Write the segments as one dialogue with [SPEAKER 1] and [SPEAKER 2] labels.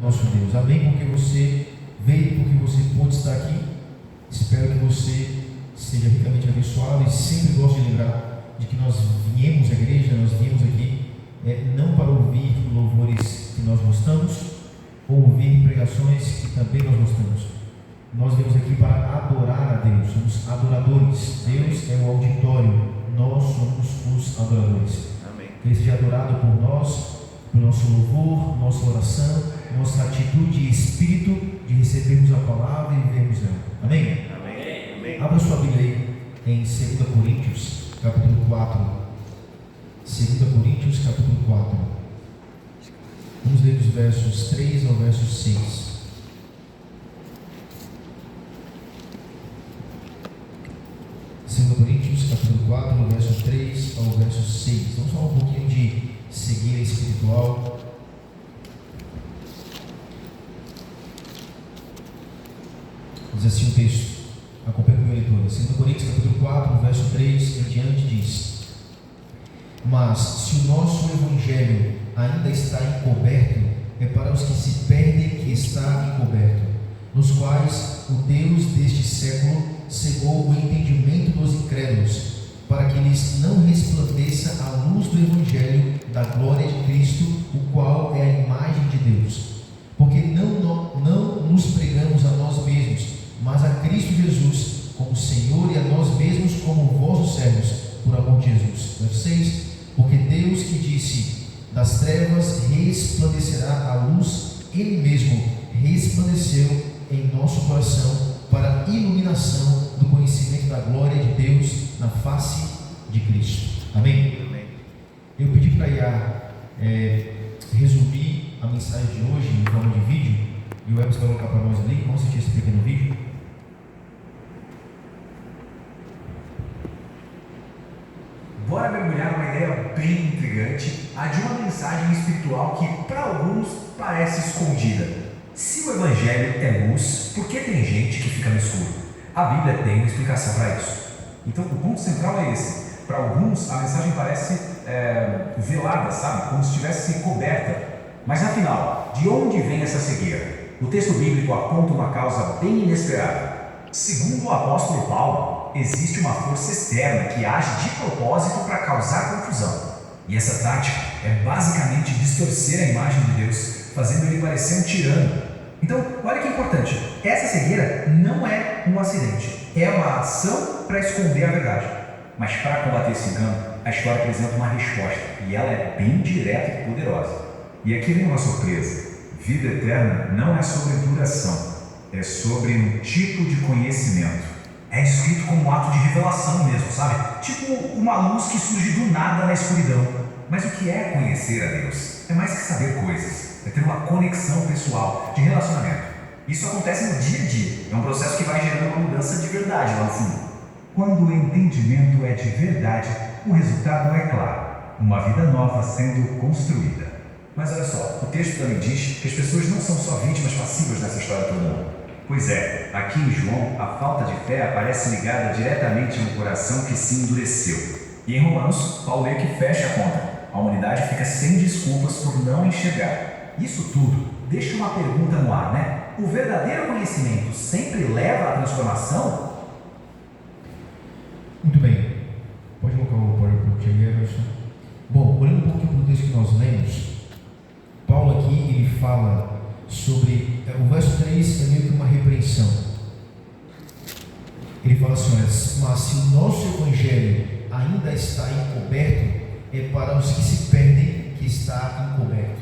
[SPEAKER 1] Nosso Deus, amém, porque você veio, porque você pôde estar aqui. Espero que você seja ricamente abençoado, e sempre gosto de lembrar de que nós viemos à igreja, nós viemos aqui não para ouvir louvores que nós gostamos, ou ouvir pregações que também nós gostamos. Nós viemos aqui para adorar a Deus, somos adoradores. Deus é o auditório, nós somos os adoradores.
[SPEAKER 2] Amém.
[SPEAKER 1] Que Ele seja adorado por nós, pelo nosso louvor, nossa oração, nossa atitude e espírito de recebermos a palavra e vivermos ela. Amém?
[SPEAKER 2] Amém. Amém.
[SPEAKER 1] Abra sua Bíblia aí em 2 Coríntios, capítulo 4. 2 Coríntios, capítulo 4. Vamos ler dos versos 3 ao verso 6. Coríntios, capítulo 4, verso 3 ao verso 6. Vamos falar um pouquinho de cegueira espiritual. Diz assim o texto, acompanha com a minha leitura. 2 Coríntios, capítulo 4, verso 3 em diante diz: Mas se o nosso evangelho ainda está encoberto, é para os que se perdem que está encoberto, nos quais o Deus deste século cegou o entendimento dos incrédulos, para que lhes não resplandeça a luz do evangelho da glória de Cristo, o qual é a imagem de Deus. Porque não nos pregamos a nós mesmos, mas a Cristo Jesus como Senhor, e a nós mesmos como vossos servos, por amor de Jesus. Verso 6: Porque Deus, que disse: das trevas resplandecerá a luz, Ele mesmo resplandeceu em nosso coração para a iluminação do conhecimento da glória de Deus na face de Cristo. Amém?
[SPEAKER 2] Amém.
[SPEAKER 1] Eu pedi para Iá resumir a mensagem de hoje em forma de vídeo, e o Emerson vai colocar para nós ali. Vamos assistir esse pequeno vídeo.
[SPEAKER 3] Bora mergulhar numa ideia bem intrigante, a de uma mensagem espiritual que para alguns parece escondida. Se o Evangelho é luz, por que tem gente que fica no escuro? A Bíblia tem uma explicação para isso. Então o ponto central é esse. Para alguns a mensagem parece velada, sabe? Como se estivesse coberta. Mas afinal, de onde vem essa cegueira? O texto bíblico aponta uma causa bem inesperada. Segundo o apóstolo Paulo, existe uma força externa que age de propósito para causar confusão. E essa tática é basicamente distorcer a imagem de Deus, fazendo ele parecer um tirano. Então, olha que importante, essa cegueira não é um acidente, é uma ação para esconder a verdade. Mas para combater esse engano, a história apresenta uma resposta, e ela é bem direta e poderosa. E aqui vem uma surpresa: vida eterna não é sobre duração, é sobre um tipo de conhecimento. É escrito como um ato de revelação mesmo, sabe? Tipo uma luz que surge do nada na escuridão. Mas o que é conhecer a Deus? É mais que saber coisas, é ter uma conexão pessoal, de relacionamento. Isso acontece no dia a dia, é um processo que vai gerando uma mudança de verdade lá no fundo. Quando o entendimento é de verdade, o resultado é claro, uma vida nova sendo construída. Mas olha só, o texto também diz que as pessoas não são só vítimas passivas nessa história toda, não. Pois é, aqui em João, a falta de fé aparece ligada diretamente a um coração que se endureceu. E em Romanos, Paulo meio que fecha a conta. A humanidade fica sem desculpas por não enxergar. Isso tudo deixa uma pergunta no ar, né? O verdadeiro conhecimento sempre leva à transformação?
[SPEAKER 1] Muito bem. Pode colocar o PowerPoint aí, Emerson. Bom, olhando um pouquinho para o texto que nós lemos, Paulo aqui ele fala sobre, o verso 3 é meio que uma repreensão. Ele fala assim: mas se o nosso evangelho ainda está encoberto, é para os que se perdem que está encoberto.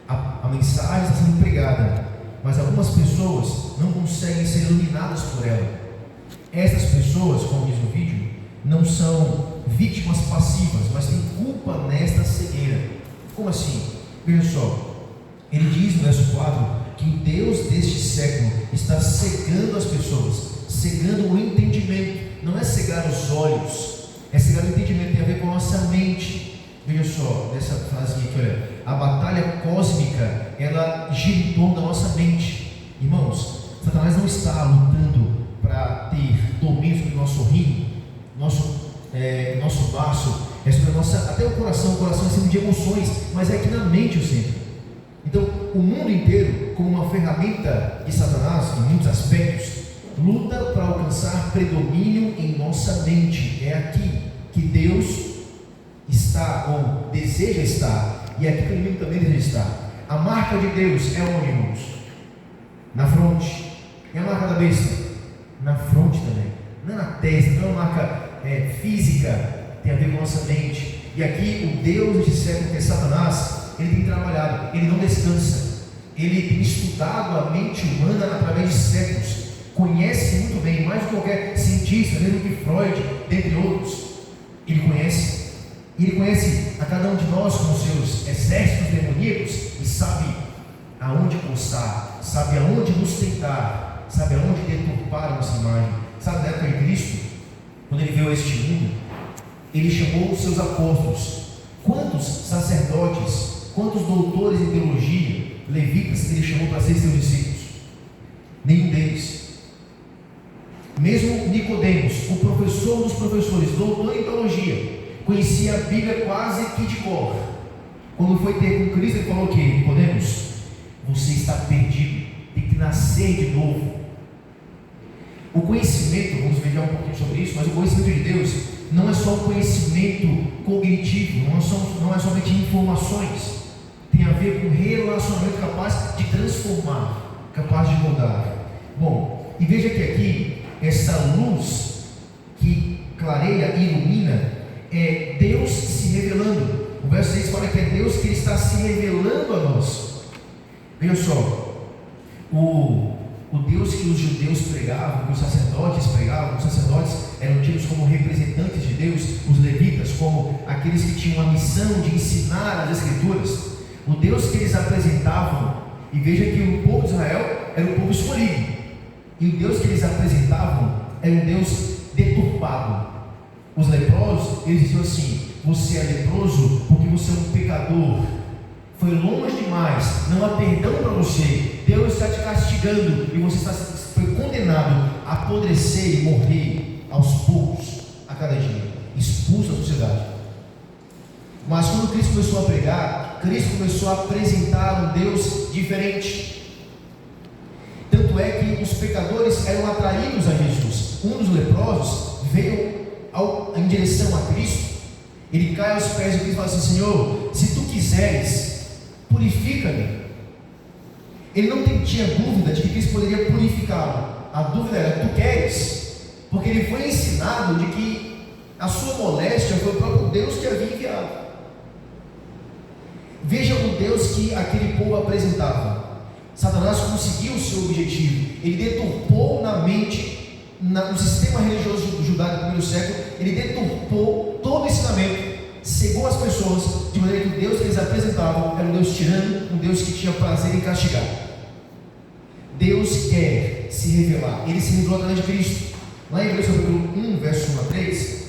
[SPEAKER 1] A mensagem está sendo pregada, mas algumas pessoas não conseguem ser iluminadas por ela. Essas pessoas, como diz no vídeo, não são vítimas passivas, mas têm culpa nesta cegueira. Como assim? Veja só, ele diz no verso 4 que o Deus deste século está cegando as pessoas, cegando o entendimento. Não é cegar os olhos, é cegar o entendimento, tem a ver com a nossa mente. Veja só, nessa frasinha aqui, olha, a batalha cósmica, ela gira em torno da nossa mente. Irmãos, Satanás não está lutando para ter domínio sobre o nosso rim, nosso baço, é sobre a nossa, até o coração é sempre de emoções, mas é aqui na mente o centro. Então, o mundo inteiro como uma ferramenta de Satanás, em muitos aspectos, luta para alcançar predomínio em nossa mente. É aqui que Deus está, ou deseja estar, e é aqui que o inimigo também deseja estar. A marca de Deus é onde, irmãos? Na fronte. E a marca da besta? Na fronte também. Não é na testa, não é uma marca física, tem a ver com a nossa mente. E aqui o Deus desse século, que é Satanás, ele tem trabalhado, ele não descansa, ele tem estudado a mente humana através de séculos, conhece muito bem, mais do que qualquer cientista, mesmo que Freud, dentre outros, ele conhece a cada um de nós com os seus exércitos demoníacos e sabe aonde coçar, sabe aonde nos tentar, sabe aonde deturpar a nossa imagem. Sabe, na época de Cristo, quando ele veio a este mundo, ele chamou os seus apóstolos. Quantos sacerdotes, quantos doutores em teologia, levitas, ele chamou para ser seus discípulos? Nenhum deles. Mesmo Nicodemos, o professor dos professores, doutor em teologia, conhecia a Bíblia quase que de cor. Quando foi ter com Cristo, ele falou o quê? Nicodemos, você está perdido, tem que nascer de novo. O conhecimento, vamos ver já um pouquinho sobre isso, mas o conhecimento de Deus não é só um conhecimento cognitivo, não é somente informações, tem a ver com relacionamento capaz de transformar, capaz de mudar. Bom, e veja que aqui, essa luz que clareia e ilumina, é Deus se revelando. O verso 6 fala que é Deus que está se revelando a nós. Veja só, o Deus que os judeus pregavam, que os sacerdotes pregavam, os sacerdotes eram tidos como representantes de Deus, os levitas como aqueles que tinham a missão de ensinar as Escrituras. O Deus que eles apresentavam, e veja que o povo de Israel era o povo escolhido, e o Deus que eles apresentavam era um Deus deturpado. Os leprosos, eles diziam assim: você é leproso porque você é um pecador, foi longe demais, não há perdão para você, Deus está te castigando e você foi condenado a apodrecer e morrer aos poucos, a cada dia, expulso da sociedade. Mas quando Cristo começou a pregar, Cristo começou a apresentar um Deus diferente. Tanto é que os pecadores eram atraídos a Jesus. Um dos leprosos veio em direção a Cristo, ele cai aos pés de Cristo e fala assim: Senhor, se tu quiseres, purifica-me. Ele não tinha dúvida de que Cristo poderia purificá-lo. A dúvida era: tu queres? Porque ele foi ensinado de que a sua moléstia foi o próprio Deus que havia enviado. Veja o Deus que aquele povo apresentava. Satanás conseguiu o seu objetivo. Ele deturpou na mente, no sistema religioso judaico do primeiro século, ele deturpou todo o ensinamento, cegou as pessoas, de maneira que o Deus que eles apresentavam era um Deus tirano, um Deus que tinha prazer em castigar. Deus quer se revelar, ele se revelou através de Cristo. Lá em Hebreus capítulo 1, verso 1 a 3,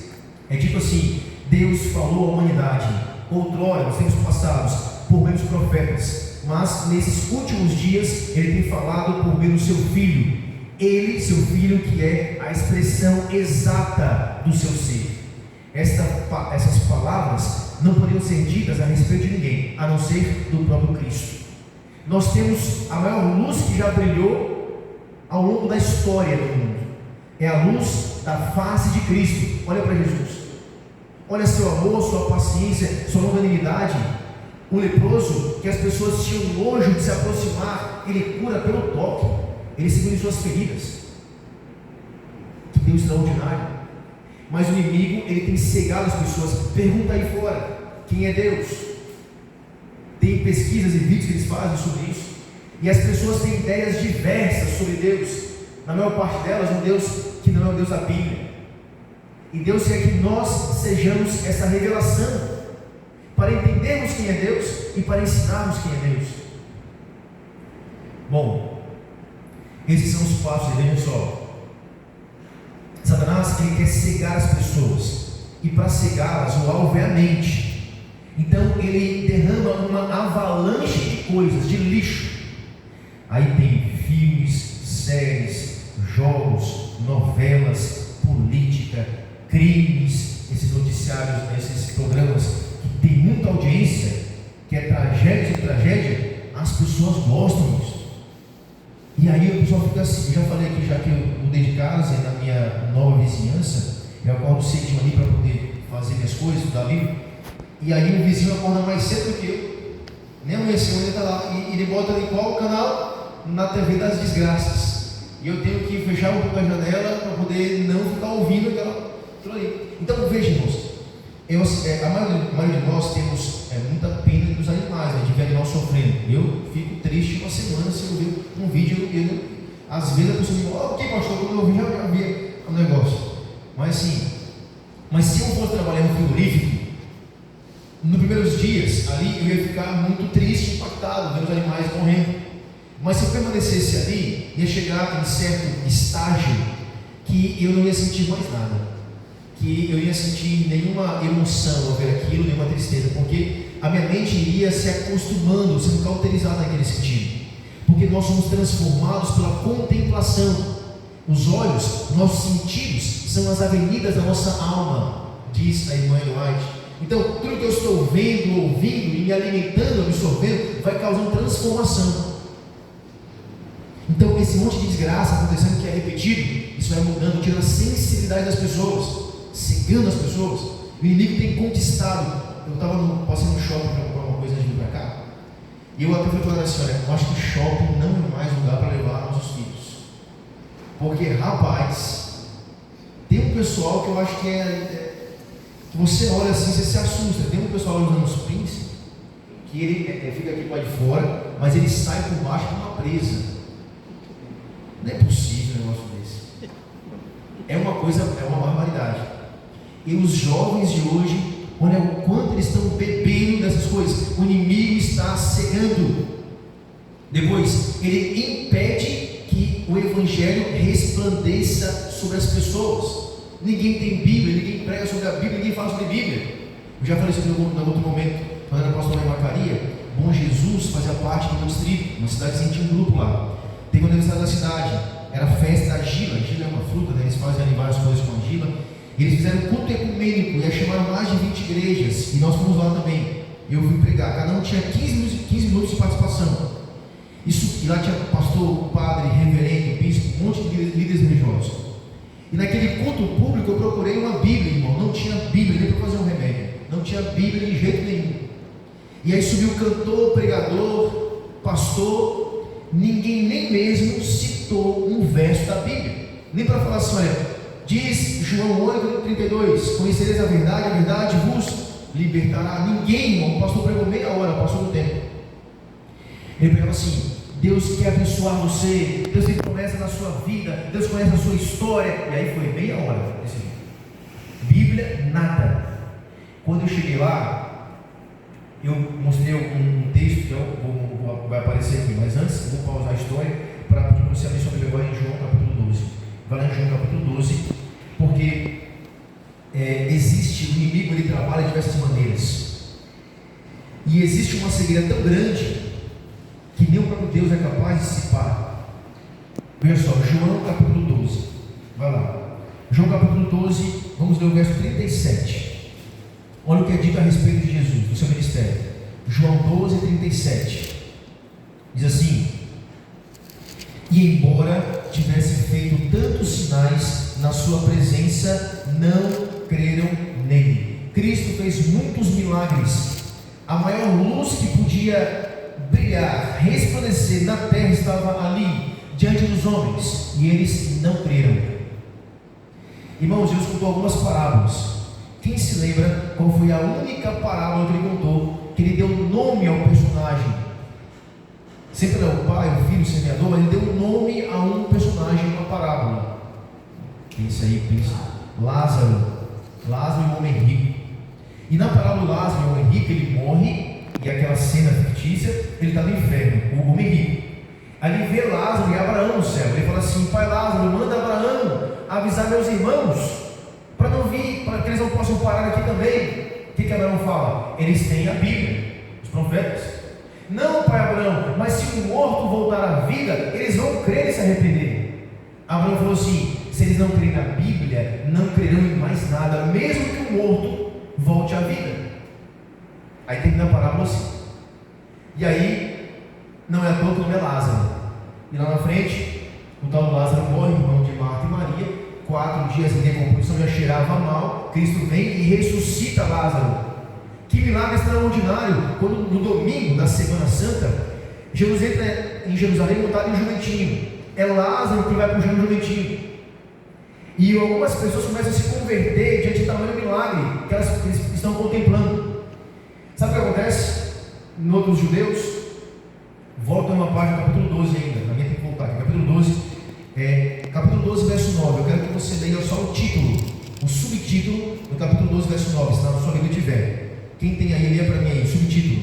[SPEAKER 1] é tipo assim: Deus falou à humanidade outrora, nos tempos passados, por meio dos profetas, mas nesses últimos dias ele tem falado por meio do seu Filho. Ele, seu Filho, que é a expressão exata do seu ser. Essas palavras não poderiam ser ditas a respeito de ninguém, a não ser do próprio Cristo. Nós temos a maior luz que já brilhou ao longo da história do mundo. É a luz da face de Cristo. Olha para Jesus. Olha seu amor, sua paciência, sua longanimidade. O leproso, que as pessoas tinham nojo de se aproximar, ele cura pelo toque. Ele segura em suas feridas. Que Deus extraordinário. Mas o inimigo, ele tem cegado as pessoas. Pergunta aí fora: quem é Deus? Tem pesquisas e vídeos que eles fazem sobre isso. E as pessoas têm ideias diversas sobre Deus. Na maior parte delas, um Deus que não é o Deus da Bíblia. E Deus quer que nós sejamos essa revelação, para entendermos quem é Deus e para ensinarmos quem é Deus. Bom, esses são os passos, vejam só. Satanás, ele quer cegar as pessoas, e para cegá-las, o alvo é a mente. Então ele derrama uma avalanche de coisas, de lixo. Aí tem filmes, séries, jogos, novelas, política, crimes, esses noticiários, esses programas que tem muita audiência, que é tragédia e tragédia. As pessoas gostam disso. E aí o pessoal fica assim, eu já falei aqui, já que eu mudei de casa e na minha nova vizinhança, eu acordo cedinho ali para poder fazer minhas coisas, estudar livro. E aí o vizinho acorda mais cedo do que eu, nem amanheceu, ele está lá, e ele bota ali qual qual? Na TV das desgraças. E eu tenho que fechar um pouco a janela para poder não ficar ouvindo aquilo ali. Então veja, irmãos, a maioria de nós temos muita pena dos animais, né, de ver animal sofrendo. Eu fico triste uma semana se eu ver um vídeo, às vezes a pessoa me fala, ok pastor, quando eu vi, já vi o negócio. Mas se eu fosse trabalhar no frigorífico, nos primeiros dias ali eu ia ficar muito triste, impactado, vendo os animais morrendo. Mas se eu permanecesse ali, ia chegar em certo estágio que eu não ia sentir mais nada, que eu ia sentir nenhuma emoção ao ver aquilo, nenhuma tristeza, porque a minha mente iria se acostumando, sendo cauterizada naquele sentido, porque nós somos transformados pela contemplação. Os olhos, nossos sentidos, são as avenidas da nossa alma, diz a irmã White. Então, tudo que eu estou vendo, ouvindo e me alimentando, absorvendo, vai causando transformação. Então, esse monte de desgraça acontecendo que é repetido, isso vai mudando, tirando a sensibilidade das pessoas, cegando as pessoas. O inimigo tem conquistado. Eu estava passando no shopping para comprar uma coisa antes de vir para cá, e eu até falei assim: olha, eu acho que shopping não é mais lugar para levar nossos filhos, porque rapaz, tem um pessoal que eu acho que que você olha assim, você se assusta. Tem um pessoal usando os príncipes, que ele fica aqui para de fora, mas ele sai por baixo com uma presa. Não é possível um negócio desse. É uma barbaridade. E os jovens de hoje, olha o quanto eles estão bebendo dessas coisas. O inimigo está cegando. Depois, ele impede que o evangelho resplandeça sobre as pessoas. Ninguém tem Bíblia, ninguém prega sobre a Bíblia, ninguém fala sobre Bíblia. Eu já falei isso em outro momento, quando era pastor lá em Macaria. Bom Jesus fazia parte do meu distrito, uma cidadezinha, tinha um grupo lá. Teve um aniversário da cidade, era a festa da gila. A gila é uma fruta, né? Eles fazem ali várias coisas com a gila. E eles fizeram um culto ecumênico, e aí chamaram mais de 20 igrejas, e nós fomos lá também. Eu fui pregar, cada um tinha 15 minutos de participação. E lá tinha pastor, padre, reverendo, bispo, um monte de líderes religiosos. E naquele culto público eu procurei uma Bíblia, irmão. Não tinha Bíblia nem para fazer um remédio, não tinha Bíblia de jeito nenhum. E aí subiu o cantor, pregador, pastor, ninguém nem mesmo citou um verso da Bíblia, nem para falar assim: olha, diz João 8,32, conhecereis a verdade vos libertará. Ninguém, irmão. O pastor pregou meia hora, passou do tempo. Ele pregava assim: Deus quer abençoar você, Deus tem promessa na sua vida, Deus conhece a sua história. E aí foi meia hora desse vídeo. Bíblia, nada. Quando eu cheguei lá, eu mostrei um texto que vai aparecer aqui, mas antes eu vou pausar a história para pedir para você abrir sua Bíblia agora em João capítulo 12. Vai lá em João capítulo 12, porque existe, o inimigo, ele trabalha de diversas maneiras, e existe uma cegueira tão grande que nem o próprio Deus é capaz de dissipar. Veja só, João capítulo 12, vai lá, João capítulo 12, vamos ler o verso 37. Olha o que é dito a respeito de Jesus, do seu ministério. João 12, 37 diz assim: e embora tivesse feito tantos sinais na sua presença, não creram nele. Cristo fez muitos milagres. A maior luz que podia brilhar, resplandecer na terra estava ali, diante dos homens, e eles não creram. Irmãos, Jesus contou algumas parábolas. Quem se lembra qual foi a única parábola que ele contou, que ele deu nome ao personagem? Sempre é o pai, o filho, o semeador, mas ele deu nome a um personagem, uma parábola. Pensa aí, pensa. Lázaro e o homem rico. E na parábola Lázaro e o homem rico, ele morre, e aquela cena fictícia, ele está no inferno, o homem rico. Aí ele vê Lázaro e Abraão no céu. Ele fala assim: pai Lázaro, manda Abraão avisar meus irmãos, para não vir, para que eles não possam parar aqui também. O que Abraão fala? Eles têm a Bíblia, os profetas. Não, pai Abraão, mas se o morto voltar à vida, eles vão crer e se arrepender. Abraão falou assim: se eles não crerem na Bíblia, não crerão em mais nada, mesmo que o morto volte à vida. Aí termina a parábola assim. E aí, não é à toa que o nome é Lázaro. E lá na frente, o tal do Lázaro morre, irmão de Marta e Maria. 4 dias em decomposição, já cheirava mal. Cristo vem e ressuscita Lázaro. Que milagre extraordinário! Quando no domingo da Semana Santa, Jesus entra em Jerusalém montado em um jumentinho. É Lázaro que vai puxando o jumentinho. E algumas pessoas começam a se converter diante do tamanho do milagre que eles estão contemplando. Sabe o que acontece? Em outros judeus, volta uma página do capítulo 12 ainda. Para mim tem que voltar aqui. Capítulo 12, verso 9. Eu quero que você leia só o título, o subtítulo do capítulo 12, verso 9, se na sua Bíblia tiver. Quem tem aí, leia para mim aí, o subtítulo.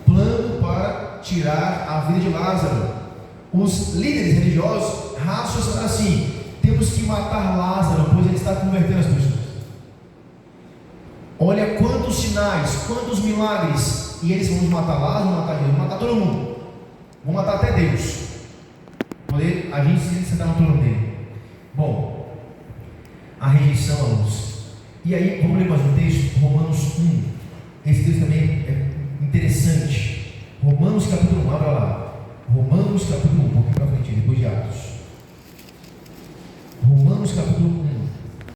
[SPEAKER 1] Plano para tirar a vida de Lázaro. Os líderes religiosos raciocinaram assim: temos que matar Lázaro, pois ele está convertendo as pessoas. Olha quantos sinais, quantos milagres. E eles vão matar Lázaro, vão matar Jesus, vão matar todo mundo. Vão matar até Deus. Poder a gente se sentar no trono dele. Bom, a rejeição à luz. E aí, vamos ler mais um texto, Romanos 1. Esse texto também é interessante. Romanos capítulo 1, abra lá. Romanos capítulo